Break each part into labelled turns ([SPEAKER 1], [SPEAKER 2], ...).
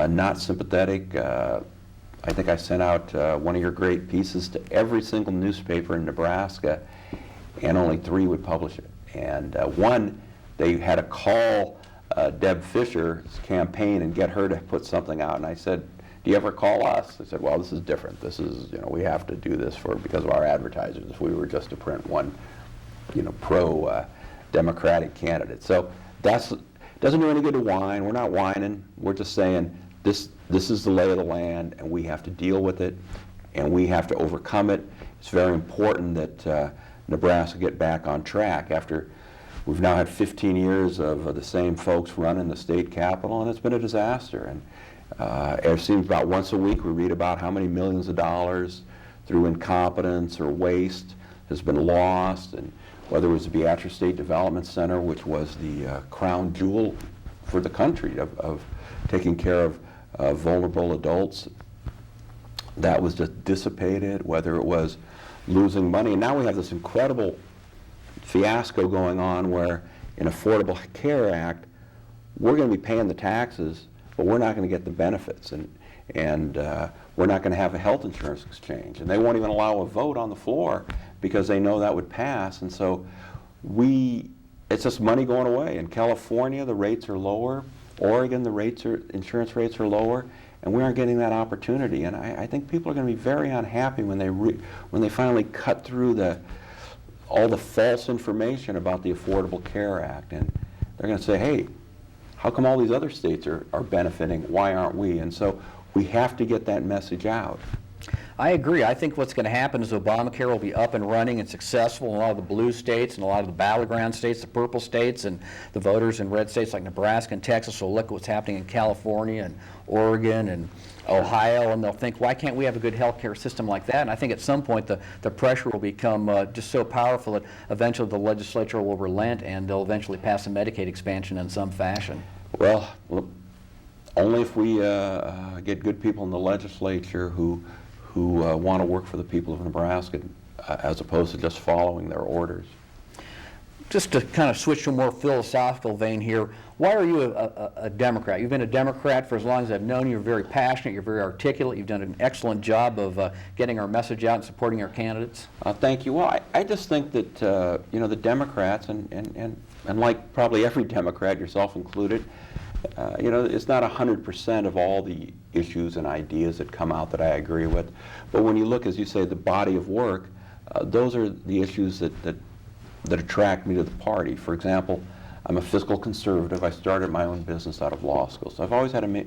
[SPEAKER 1] not sympathetic. I think I sent out one of your great pieces to every single newspaper in Nebraska, and only 3 would publish it. And one, they had to call Deb Fisher's campaign and get her to put something out. And I said, do you ever call us? They said, well, this is different. This is, we have to do this because of our advertisers. If we were just to print one, pro-Democratic candidate. So doesn't do any good to whine. We're not whining. We're just saying this is the lay of the land, and we have to deal with it, and we have to overcome it. It's very important that Nebraska get back on track after we've now had 15 years of the same folks running the state capitol, and it's been a disaster. And it seems about once a week we read about how many millions of dollars through incompetence or waste has been lost, and whether it was the Beatrice State Development Center, which was the crown jewel for the country of taking care of vulnerable adults, that was just dissipated, whether it was losing money. And now we have this incredible fiasco going on where in Affordable Care Act, we're going to be paying the taxes, but we're not going to get the benefits, and we're not going to have a health insurance exchange, and they won't even allow a vote on the floor because they know that would pass. And so it's just money going away. In California, the rates are lower. Oregon, the insurance rates are lower, and we aren't getting that opportunity. And I think people are going to be very unhappy when they finally cut through all the false information about the Affordable Care Act, and they're going to say, hey, how come all these other states are benefiting? Why aren't we? And so we have to get that message out.
[SPEAKER 2] I agree. I think what's going to happen is Obamacare will be up and running and successful in a lot of the blue states and a lot of the battleground states, the purple states, and the voters in red states like Nebraska and Texas will look at what's happening in California and Oregon and Ohio, and they'll think, why can't we have a good health care system like that? And I think at some point the pressure will become just so powerful that eventually the legislature will relent and they'll eventually pass a Medicaid expansion in some fashion.
[SPEAKER 1] Well, only if we get good people in the legislature who want to work for the people of Nebraska as opposed to just following their orders.
[SPEAKER 2] Just to kind of switch to a more philosophical vein here, why are you a Democrat? You've been a Democrat for as long as I've known you. You're very passionate, you're very articulate, you've done an excellent job of getting our message out and supporting our candidates.
[SPEAKER 1] Thank you. Well, I just think that the Democrats, and like probably every Democrat, yourself included, it's not 100% of all the issues and ideas that come out that I agree with. But when you look, as you say, the body of work, those are the issues that attract me to the party. For example, I'm a fiscal conservative. I started my own business out of law school, so I've always had to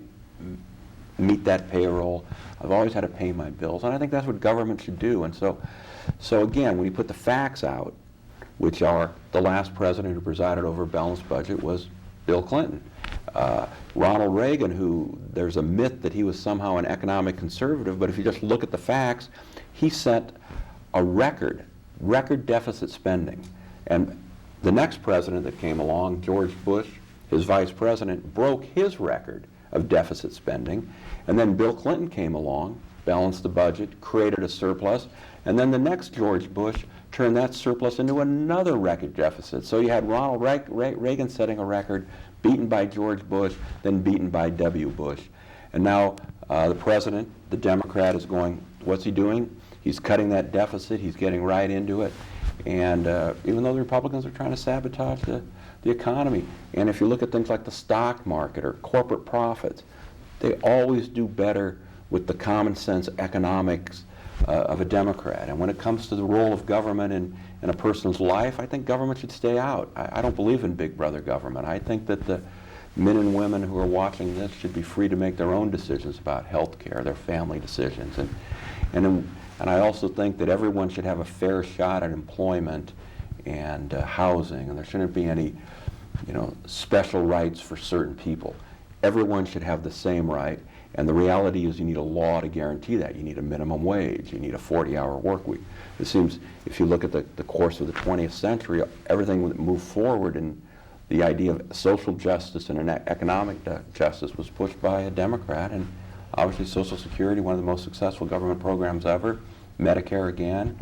[SPEAKER 1] meet that payroll. I've always had to pay my bills, and I think that's what government should do. And so again, when you put the facts out, which are the last president who presided over a balanced budget was Bill Clinton. Ronald Reagan, who there's a myth that he was somehow an economic conservative, but if you just look at the facts, he set a record deficit spending. And the next president that came along, George Bush, his vice president, broke his record of deficit spending. And then Bill Clinton came along, balanced the budget, created a surplus, and then the next George Bush turned that surplus into another record deficit. So you had Ronald Reagan setting a record, beaten by George Bush, then beaten by W. Bush. And now the president, the Democrat, is going, what's he doing? He's cutting that deficit, he's getting right into it. And even though the Republicans are trying to sabotage the economy, and if you look at things like the stock market or corporate profits, they always do better with the common sense economics of a Democrat. And when it comes to the role of government in a person's life, I think government should stay out. I don't believe in big brother government. I think that the men and women who are watching this should be free to make their own decisions about health care, their family decisions. And I also think that everyone should have a fair shot at employment and housing, and there shouldn't be any special rights for certain people. Everyone should have the same right. And the reality is you need a law to guarantee that. You need a minimum wage. You need a 40-hour work week. It seems if you look at the course of the 20th century, everything that moved forward in the idea of social justice and economic justice was pushed by a Democrat. And obviously Social Security, one of the most successful government programs ever. Medicare, again,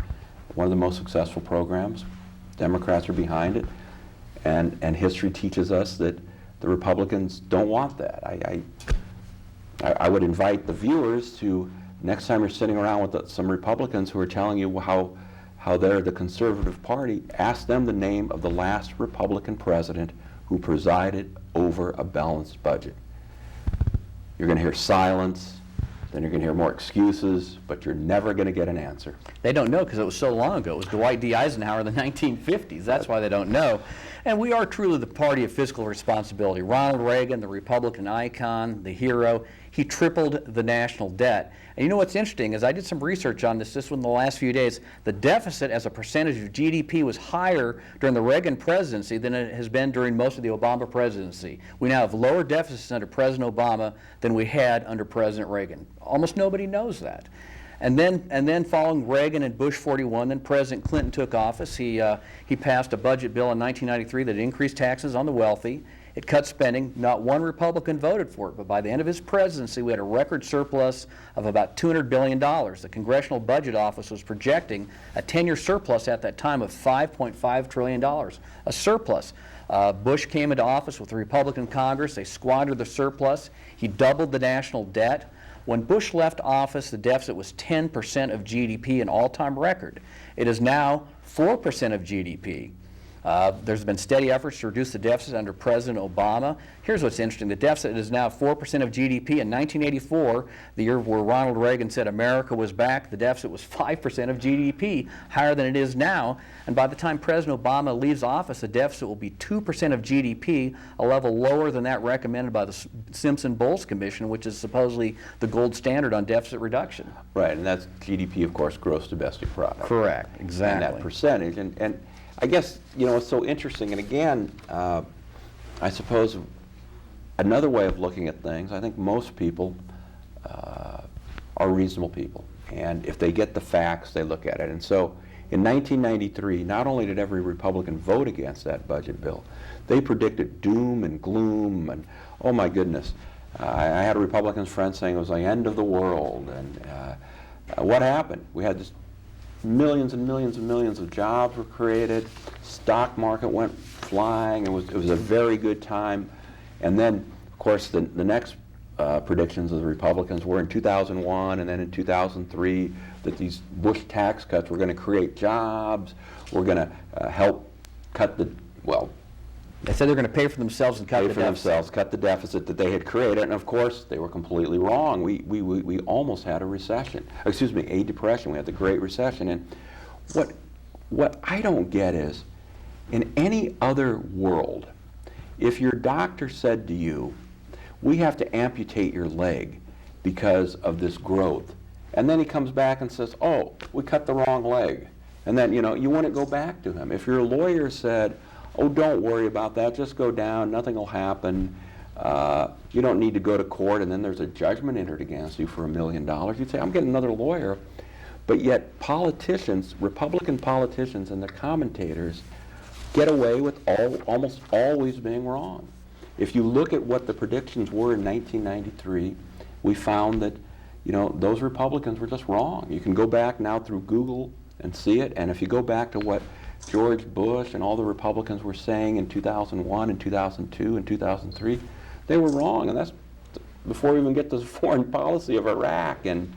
[SPEAKER 1] one of the most successful programs. Democrats are behind it. And history teaches us that the Republicans don't want that. I would invite the viewers to, next time you're sitting around with some Republicans who are telling you how they're the conservative party, ask them the name of the last Republican president who presided over a balanced budget. You're going to hear silence, then you're going to hear more excuses, but you're never going to get an answer.
[SPEAKER 2] They don't know because it was so long ago. It was Dwight D. Eisenhower in the 1950s. That's why they don't know. And we are truly the party of fiscal responsibility. Ronald Reagan, the Republican icon, the hero, he tripled the national debt. And you know what's interesting is I did some research on this in the last few days. The deficit as a percentage of GDP was higher during the Reagan presidency than it has been during most of the Obama presidency. We now have lower deficits under President Obama than we had under President Reagan. Almost nobody knows that. And then following Reagan and Bush 41, then President Clinton took office. He passed a budget bill in 1993 that increased taxes on the wealthy. It cut spending. Not one Republican voted for it, but by the end of his presidency, we had a record surplus of about $200 billion. The Congressional Budget Office was projecting a 10-year surplus at that time of $5.5 trillion, a surplus. Bush came into office with a Republican Congress. They squandered the surplus. He doubled the national debt. When Bush left office, the deficit was 10% of GDP, an all-time record. It is now 4% of GDP. There's been steady efforts to reduce the deficit under President Obama. Here's what's interesting. The deficit is now 4% of GDP. In 1984, the year where Ronald Reagan said America was back, the deficit was 5% of GDP, higher than it is now. And by the time President Obama leaves office, the deficit will be 2% of GDP, a level lower than that recommended by the Simpson-Bowles Commission, which is supposedly the gold standard on deficit reduction.
[SPEAKER 1] Right, and that's GDP, of course, gross domestic product.
[SPEAKER 2] Correct, exactly.
[SPEAKER 1] And that percentage. And I guess, it's so interesting. And again, I suppose another way of looking at things, I think most people are reasonable people. And if they get the facts, they look at it. And so in 1993, not only did every Republican vote against that budget bill, they predicted doom and gloom and, oh my goodness. I had a Republican friend saying it was the end of the world. And what happened? We had this millions and millions and millions of jobs were created. Stock market went flying. It was a very good time. And then, of course, the next predictions of the Republicans were in 2001 and then in 2003 that these Bush tax cuts were going to create jobs. We're going to help cut the,
[SPEAKER 2] they said they're going to pay for themselves and cut the deficit.
[SPEAKER 1] Cut the deficit that they had created, and of course they were completely wrong. We almost had a recession. Excuse me, a depression. We had the Great Recession. And what I don't get is, in any other world, if your doctor said to you, "We have to amputate your leg because of this growth," and then he comes back and says, "Oh, we cut the wrong leg," and then you wouldn't go back to him. If your lawyer said, "Oh, don't worry about that, just go down, nothing will happen, you don't need to go to court," and then there's a judgment entered against you for $1 million, you'd say, "I'm getting another lawyer." But yet politicians, Republican politicians and the commentators get away with almost always being wrong. If you look at what the predictions were in 1993, we found that those Republicans were just wrong. You can go back now through Google and see it, and if you go back to what George Bush and all the Republicans were saying in 2001 and 2002 and 2003, they were wrong. And that's before we even get to the foreign policy of Iraq and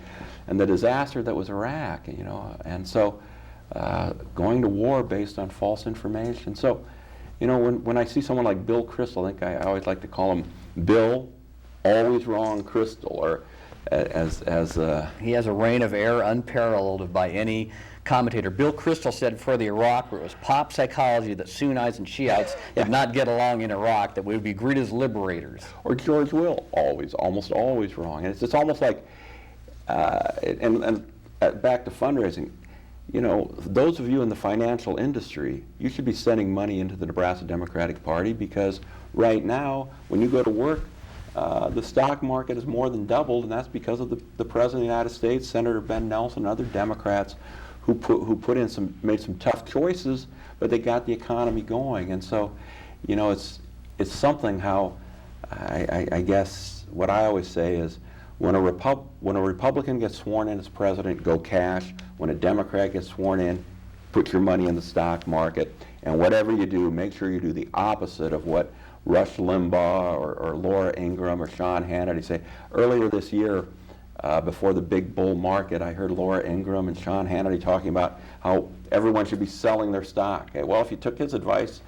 [SPEAKER 1] the disaster that was Iraq, And so going to war based on false information. So, when I see someone like Bill Kristol, I think I always like to call him Bill, always wrong Kristol, or
[SPEAKER 2] He has a reign of error unparalleled by any commentator. Bill Kristol said for the Iraq War, it was pop psychology that Sunnis and Shiites did not get along in Iraq, that we would be greeted as liberators.
[SPEAKER 1] Or George Will, almost always wrong. And it's almost like, and back to fundraising, those of you in the financial industry, you should be sending money into the Nebraska Democratic Party, because right now, when you go to work, the stock market has more than doubled, and that's because of the President of the United States, Senator Ben Nelson, and other Democrats who made some tough choices, but they got the economy going. And so, it's something how I guess what I always say is, when a Republican gets sworn in as president, go cash. When a Democrat gets sworn in, put your money in the stock market. And whatever you do, make sure you do the opposite of what Rush Limbaugh or Laura Ingraham or Sean Hannity say, earlier this year, before the big bull market, I heard Laura Ingraham and Sean Hannity talking about how everyone should be selling their stock. Okay, well, if you took his advice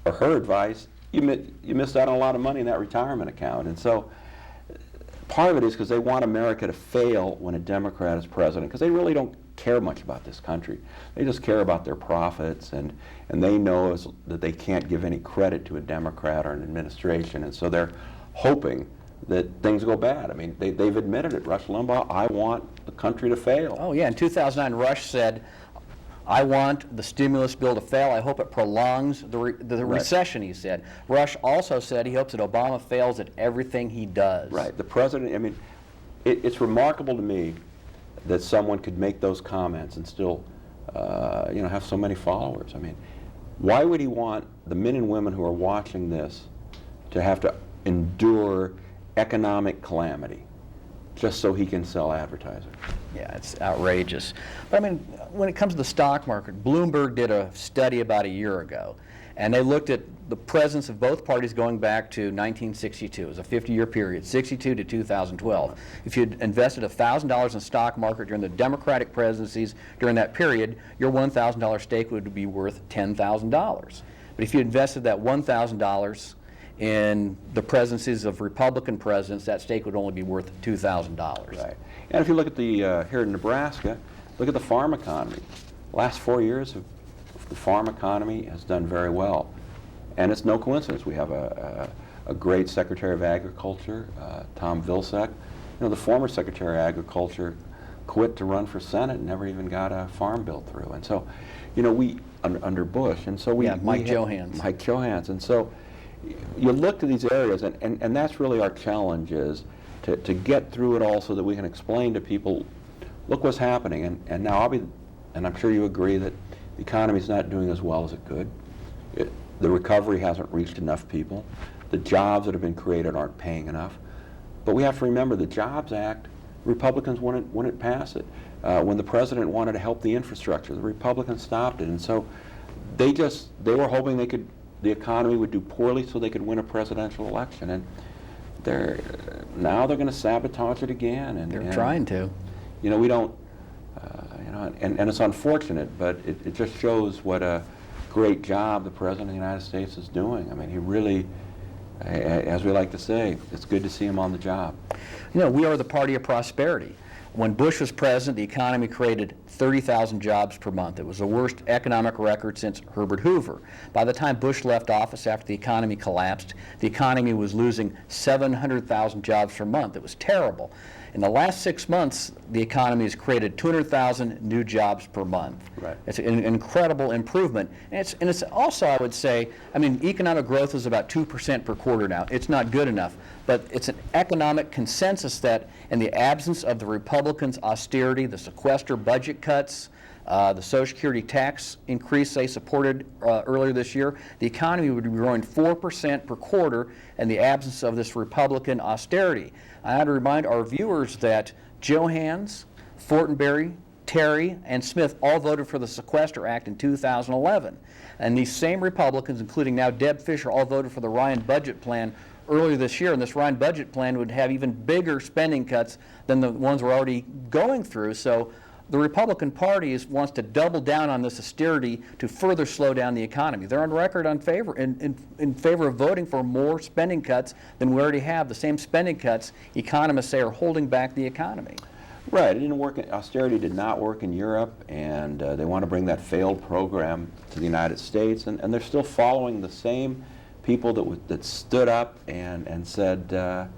[SPEAKER 1] or her advice, you missed out on a lot of money in that retirement account. And so part of it is because they want America to fail when a Democrat is president, because they really don't care much about this country. They just care about their profits, and they know that they can't give any credit to a Democrat or an administration, and so they're hoping that things go bad. I mean, they've admitted it. Rush Limbaugh, I want the country to fail.
[SPEAKER 2] Oh yeah, in 2009, Rush said, I want the stimulus bill to fail. I hope it prolongs the recession, he said. Rush also said he hopes that Obama fails at everything he does.
[SPEAKER 1] Right. The president, I mean, it's remarkable to me that someone could make those comments and still, have so many followers. I mean, why would he want the men and women who are watching this to have to endure economic calamity just so he can sell advertising?
[SPEAKER 2] Yeah, it's outrageous. But I mean, when it comes to the stock market, Bloomberg did a study about a year ago, and they looked at the presence of both parties going back to 1962. It was a 50-year period, 62 to 2012. If you'd invested $1,000 in the stock market during the Democratic presidencies during that period, your $1,000 stake would be worth $10,000. But if you invested that $1,000 in the presidencies of Republican presidents, that stake would only be worth $2,000.
[SPEAKER 1] Right. And if you look at the here in Nebraska, look at the farm economy. Last 4 years, the farm economy has done very well, and it's no coincidence. We have a great Secretary of Agriculture, Tom Vilsack. The former Secretary of Agriculture quit to run for Senate and never even got a farm bill through. And so, we under Bush, and so
[SPEAKER 2] Mike Johanns.
[SPEAKER 1] Mike Johanns, and so. You look to these areas, and that's really our challenge, is to get through it all so that we can explain to people, look what's happening. And now and I'm sure you agree that the economy's not doing as well as it could. The recovery hasn't reached enough people. The jobs that have been created aren't paying enough. But we have to remember the Jobs Act, Republicans wouldn't pass it. When the president wanted to help the infrastructure, the Republicans stopped it. And so they were hoping the economy would do poorly so they could win a presidential election, and now they're going to sabotage it again. And
[SPEAKER 2] they're trying to.
[SPEAKER 1] We don't. And it's unfortunate, but it just shows what a great job the President of the United States is doing. I mean, he really, as we like to say, it's good to see him on the job.
[SPEAKER 2] We are the party of prosperity. When Bush was president, the economy created 30,000 jobs per month. It was the worst economic record since Herbert Hoover. By the time Bush left office after the economy collapsed, the economy was losing 700,000 jobs per month. It was terrible. In the last 6 months, the economy has created 200,000 new jobs per month.
[SPEAKER 1] Right.
[SPEAKER 2] It's an incredible improvement. And it's also, I would say, economic growth is about 2% per quarter now. It's not good enough, but it's an economic consensus that in the absence of the Republicans' austerity, the sequester budget cuts, the Social Security tax increase they supported earlier this year, the economy would be growing 4% per quarter in the absence of this Republican austerity. I had to remind our viewers that Johanns, Fortenberry, Terry, and Smith all voted for the Sequester Act in 2011. And these same Republicans, including now Deb Fischer, all voted for the Ryan budget plan earlier this year. And this Ryan budget plan would have even bigger spending cuts than the ones we're already going through. So the Republican Party wants to double down on this austerity to further slow down the economy. They're on record in favor of voting for more spending cuts than we already have. The same spending cuts economists say are holding back the economy.
[SPEAKER 1] Right. It didn't work. Austerity did not work in Europe, and they want to bring that failed program to the United States, and they're still following the same people that stood up and said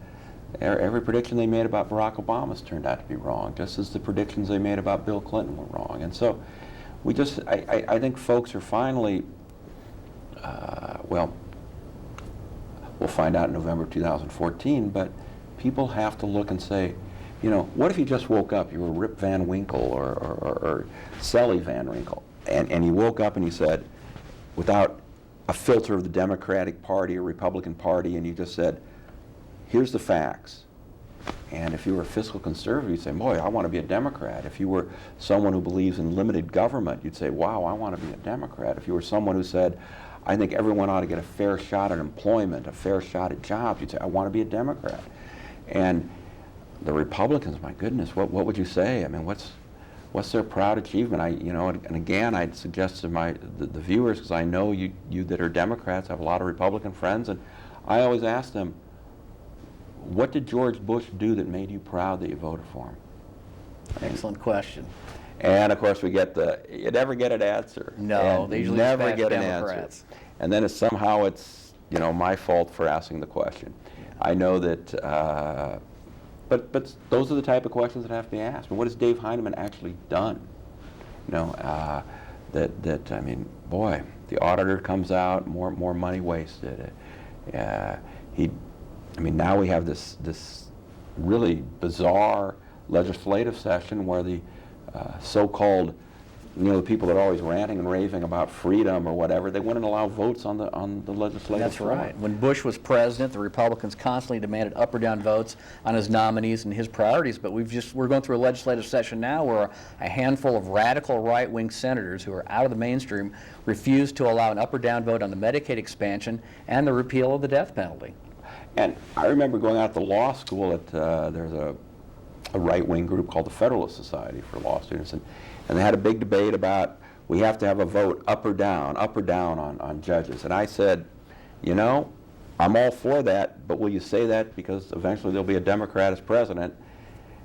[SPEAKER 1] every prediction they made about Barack Obama's turned out to be wrong, just as the predictions they made about Bill Clinton were wrong. And so I think folks are finally, we'll find out in November 2014, but people have to look and say, what if you just woke up, you were Rip Van Winkle or Sally Van Winkle, and you woke up and you said, without a filter of the Democratic Party or Republican Party, and you just said, here's the facts. And if you were a fiscal conservative, you'd say, boy, I want to be a Democrat. If you were someone who believes in limited government, you'd say, wow, I want to be a Democrat. If you were someone who said, I think everyone ought to get a fair shot at employment, a fair shot at jobs, you'd say, I want to be a Democrat. And the Republicans, my goodness, what would you say? I mean, what's their proud achievement? And again, I'd suggest to the viewers, because I know you that are Democrats have a lot of Republican friends, and I always ask them, what did George Bush do that made you proud that you voted for him?
[SPEAKER 2] Excellent question.
[SPEAKER 1] And of course, you never get an answer.
[SPEAKER 2] No,
[SPEAKER 1] and
[SPEAKER 2] they usually
[SPEAKER 1] never
[SPEAKER 2] just
[SPEAKER 1] get an
[SPEAKER 2] Democrats.
[SPEAKER 1] answer. And then somehow it's my fault for asking the question. I know that, but those are the type of questions that have to be asked. But what has Dave Heinemann actually done? I mean, boy, the auditor comes out, more money wasted. Now we have this really bizarre legislative session where the so-called, the people that are always ranting and raving about freedom or whatever, they wouldn't allow votes on the legislative
[SPEAKER 2] That's
[SPEAKER 1] floor.
[SPEAKER 2] right. When Bush was president, the Republicans constantly demanded up or down votes on his nominees and his priorities, but we're going through a legislative session now where a handful of radical right-wing senators who are out of the mainstream refuse to allow an up or down vote on the Medicaid expansion and the repeal of the death penalty.
[SPEAKER 1] And I remember going out to law school there's a right-wing group called the Federalist Society for Law Students, and they had a big debate about we have to have a vote up or down on judges. And I said, I'm all for that, but will you say that because eventually there'll be a Democrat as president?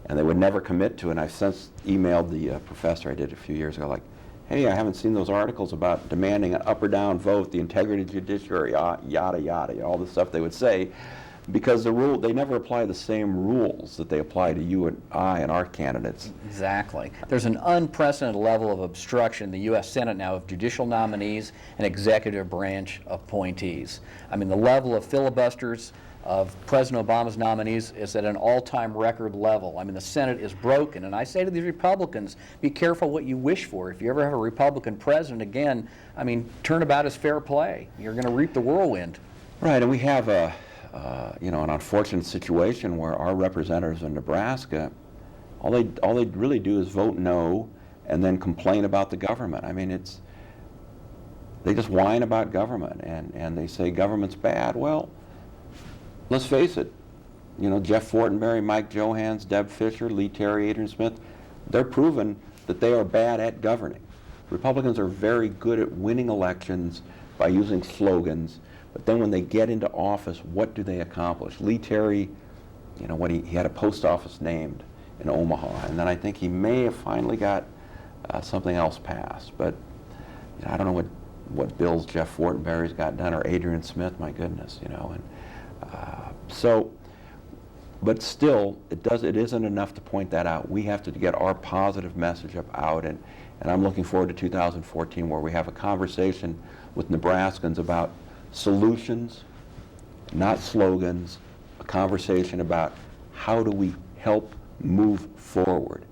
[SPEAKER 1] And they would never commit to it. And I've since emailed the professor I did a few years ago, like, hey, I haven't seen those articles about demanding an up or down vote, the integrity of the judiciary, yada, yada, all the stuff they would say, because they never apply the same rules that they apply to you and I and our candidates.
[SPEAKER 2] Exactly. There's an unprecedented level of obstruction in the U.S. Senate now of judicial nominees and executive branch appointees. I mean, the level of filibusters of President Obama's nominees is at an all-time record level. I mean, the Senate is broken. And I say to these Republicans, be careful what you wish for. If you ever have a Republican president again, I mean, turnabout is fair play. You're going to reap the whirlwind.
[SPEAKER 1] Right, and we have an unfortunate situation where our representatives in Nebraska, all they really do is vote no and then complain about the government. I mean, they just whine about government and they say government's bad. Well, let's face it, Jeff Fortenberry, Mike Johans, Deb Fischer, Lee Terry, Adrian Smith, they're proven that they are bad at governing. Republicans are very good at winning elections by using slogans, but then when they get into office, what do they accomplish? Lee Terry, when he had a post office named in Omaha, and then I think he may have finally got something else passed, but I don't know what bills Jeff Fortenberry's got done, or Adrian Smith, my goodness, but still, it isn't enough to point that out. We have to get our positive message out, and I'm looking forward to 2014 where we have a conversation with Nebraskans about solutions, not slogans, a conversation about how do we help move forward.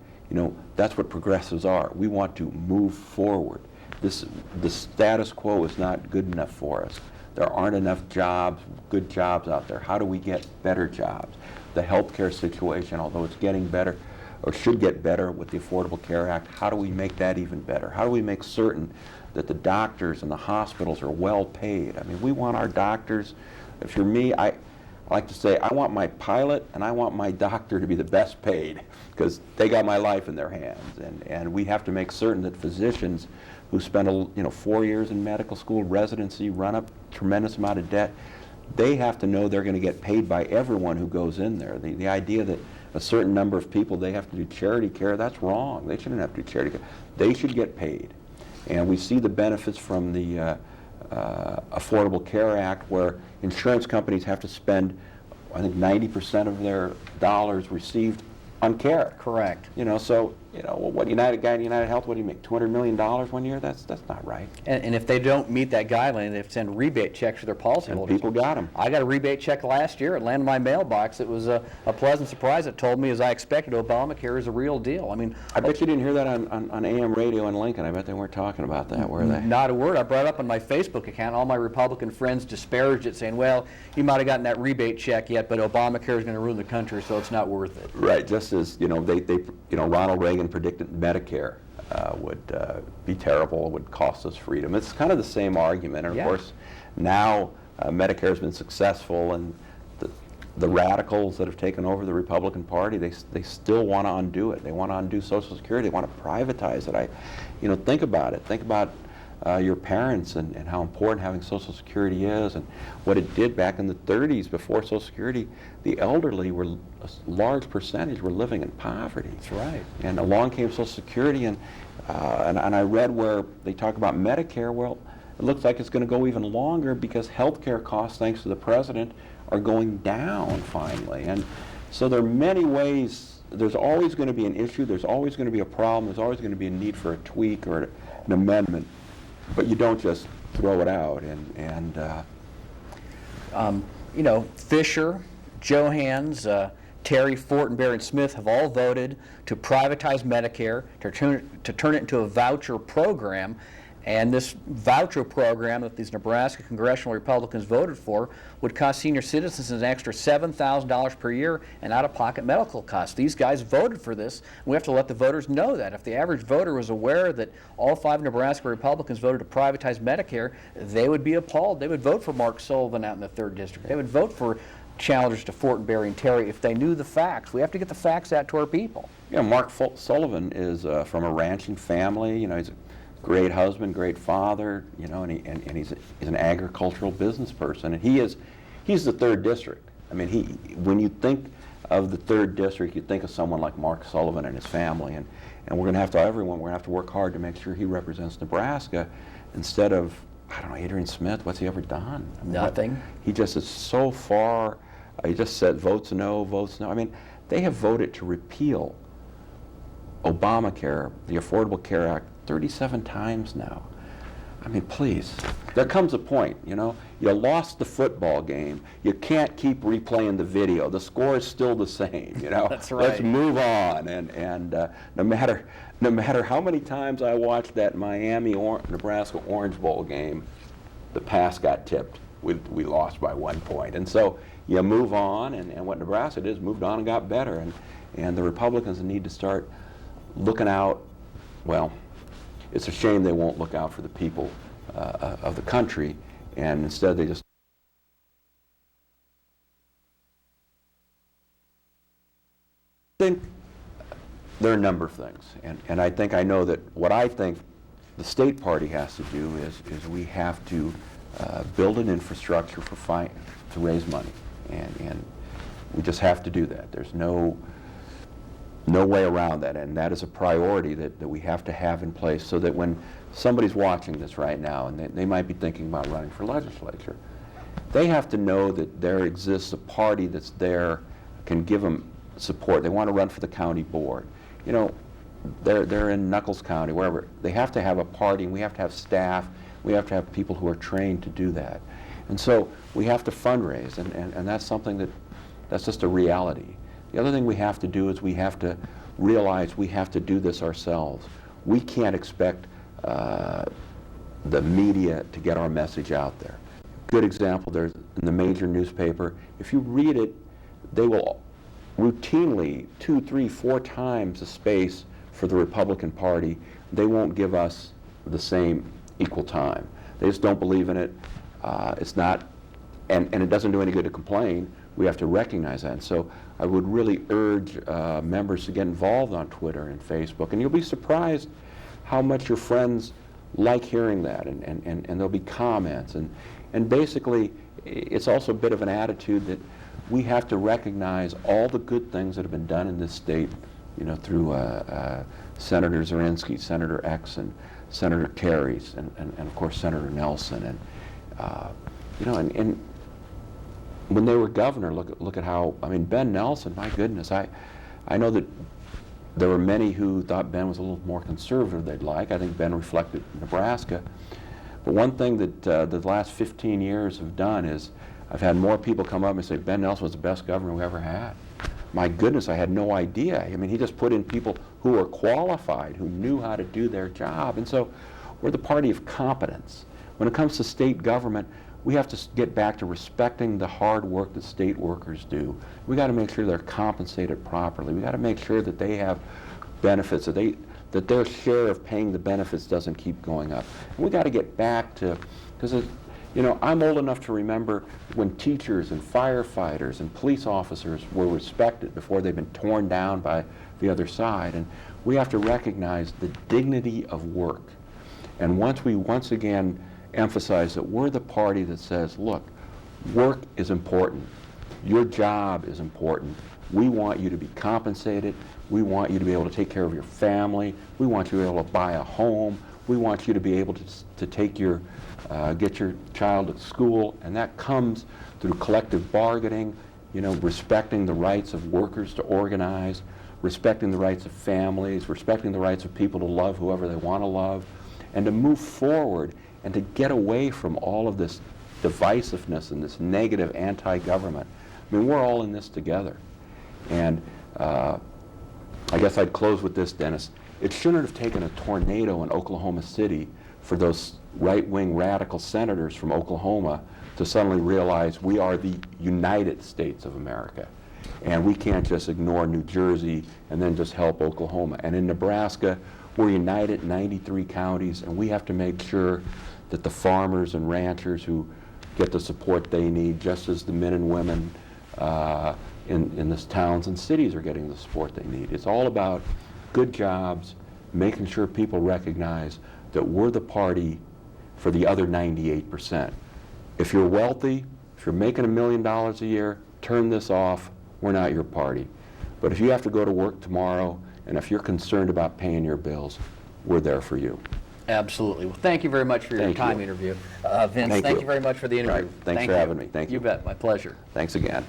[SPEAKER 1] That's what progressives are. We want to move forward. The status quo is not good enough for us. There aren't enough jobs, good jobs out there. How do we get better jobs? The healthcare situation, although it's getting better, or should get better with the Affordable Care Act, how do we make that even better? How do we make certain that the doctors and the hospitals are well paid? I mean, we want our doctors, if you're me, I like to say, I want my pilot and I want my doctor to be the best paid because they got my life in their hands. And we have to make certain that physicians who spend 4 years in medical school, residency, run up tremendous amount of debt, they have to know they're going to get paid by everyone who goes in there. The idea that a certain number of people, they have to do charity care, that's wrong. They shouldn't have to do charity care. They should get paid. And we see the benefits from the Affordable Care Act where insurance companies have to spend, I think, 90% of their dollars received on care.
[SPEAKER 2] Correct.
[SPEAKER 1] So You know, well, what United guy in United Health, what do you make, $200 million 1 year? That's not right.
[SPEAKER 2] And if they don't meet that guideline, they have to send rebate checks to their policyholders.
[SPEAKER 1] And people got them.
[SPEAKER 2] I got a rebate check last year. It landed in my mailbox. It was a pleasant surprise. It told me, as I expected, Obamacare is a real deal. I mean,
[SPEAKER 1] I bet you didn't hear that on AM radio in Lincoln. I bet they weren't talking about that, were they?
[SPEAKER 2] not a word. I brought it up on my Facebook account. All my Republican friends disparaged it, saying, well, you might have gotten that rebate check yet, but Obamacare is going to ruin the country, so it's not worth it.
[SPEAKER 1] Right, just as, you know, Ronald Reagan predicted Medicare would be terrible, would cost us freedom. It's kind of the same argument, and of
[SPEAKER 2] Yeah.
[SPEAKER 1] course, now Medicare has been successful, and the radicals that have taken over the Republican Party, they still want to undo it. They want to undo Social Security. They want to privatize it. Think about it. Think about your parents and how important having Social Security is, and what it did back in the 30s before Social Security. The elderly were, a large percentage were living in poverty.
[SPEAKER 2] That's right.
[SPEAKER 1] And along came Social Security, and I read where they talk about Medicare. Well, it looks like it's going to go even longer because health care costs, thanks to the president, are going down finally. And so there are many ways. There's always going to be an issue. There's always going to be a problem. There's always going to be a need for a tweak or an amendment. But you don't just throw it out.
[SPEAKER 2] Fisher, Johans, Terry, Fortenberry, and Smith have all voted to privatize Medicare, to turn it into a voucher program. And this voucher program that these Nebraska congressional Republicans voted for would cost senior citizens an extra $7,000 per year in out-of-pocket medical costs. These guys voted for this. And we have to let the voters know that. If the average voter was aware that all 5 Nebraska Republicans voted to privatize Medicare, they would be appalled. They would vote for Mark Sullivan out in the 3rd District. They would vote for challengers to Fortenberry and Terry if they knew the facts. We have to get the facts out to our people.
[SPEAKER 1] Yeah, Mark Sullivan is from a ranching family. You know, he's a great husband, great father, you know, and he's an agricultural business person, and he's the 3rd District. I mean, when you think of the 3rd District, you think of someone like Mark Sullivan and his family, and we're going to have to work hard to make sure he represents Nebraska instead of, I don't know, Adrian Smith. What's he ever done? I mean,
[SPEAKER 2] Nothing.
[SPEAKER 1] He just is so far. He just said votes no, votes no. I mean, they have voted to repeal Obamacare, the Affordable Care Act, 37 times now. I mean, please. There comes a point, you know, you lost the football game. You can't keep replaying the video. The score is still the same, you know.
[SPEAKER 2] That's right.
[SPEAKER 1] Let's move on. And no matter how many times I watched that Nebraska Orange Bowl game, the pass got tipped. We lost by 1 point. And so you move on, and what Nebraska did is moved on and got better. And the Republicans need to start looking out. Well, it's a shame they won't look out for the people of the country, and instead they just think there are a number of things. And I know that what I think the state party has to do is we have to build an infrastructure to raise money, and we just have to do that. There's no way around that, and that is a priority that we have to have in place so that when somebody's watching this right now and they might be thinking about running for legislature, they have to know that there exists a party that's there, can give them support. They want to run for the county board. You know, they're in Nuckolls County, wherever. They have to have a party, and we have to have staff. We have to have people who are trained to do that. And so we have to fundraise, and that's something that's just a reality. The other thing we have to do is we have to realize we have to do this ourselves. We can't expect the media to get our message out there. Good example, there's in the major newspaper, if you read it, they will routinely 2, 3, 4 times the space for the Republican Party. They won't give us the same equal time. They just don't believe in it. It's not, and it doesn't do any good to complain. We have to recognize that. And so I would really urge members to get involved on Twitter and Facebook, and you'll be surprised how much your friends like hearing that, and there'll be comments. And basically, it's also a bit of an attitude that we have to recognize all the good things that have been done in this state, you know, through Senator Zirinsky, Senator X, and Senator Kerry, and of course Senator Nelson, and you know, and when they were governor, look at how, I mean, Ben Nelson, my goodness, I know that There were many who thought Ben was a little more conservative they'd like. I think Ben reflected Nebraska. But one thing that the last 15 years have done is I've had more people come up and say, Ben Nelson was the best governor we ever had. My goodness, I had no idea. I mean, he just put in people who were qualified, who knew how to do their job. And so we're the party of competence. When it comes to state government, we have to get back to respecting the hard work that state workers do. We got to make sure they're compensated properly. We got to make sure that they have benefits, that their share of paying the benefits doesn't keep going up. And we got to get back to, because you know, I'm old enough to remember when teachers and firefighters and police officers were respected before they've been torn down by the other side. And we have to recognize the dignity of work. And once we once again emphasize that we're the party that says, look, work is important. Your job is important. We want you to be compensated. We want you to be able to take care of your family. We want you to be able to buy a home. We want you to be able to take your, get your child to school, and that comes through collective bargaining, you know, respecting the rights of workers to organize, respecting the rights of families, respecting the rights of people to love whoever they want to love, and to move forward and to get away from all of this divisiveness and this negative anti-government. I mean, we're all in this together. And I guess I'd close with this, Dennis. It shouldn't have taken a tornado in Oklahoma City for those right-wing radical senators from Oklahoma to suddenly realize we are the United States of America. And we can't just ignore New Jersey and then just help Oklahoma. And in Nebraska, we're united in 93 counties, and we have to make sure that the farmers and ranchers who get the support they need, just as the men and women in the towns and cities are getting the support they need. It's all about good jobs, making sure people recognize that we're the party for the other 98%. If you're wealthy, if you're making $1 million a year, turn this off. We're not your party. But if you have to go to work tomorrow, and if you're concerned about paying your bills, we're there for you.
[SPEAKER 2] Absolutely. Well, thank you very much for your interview. Vince, thank you very much for the interview.
[SPEAKER 1] Right. Thanks for having me. Thank you.
[SPEAKER 2] You bet. My pleasure.
[SPEAKER 1] Thanks again.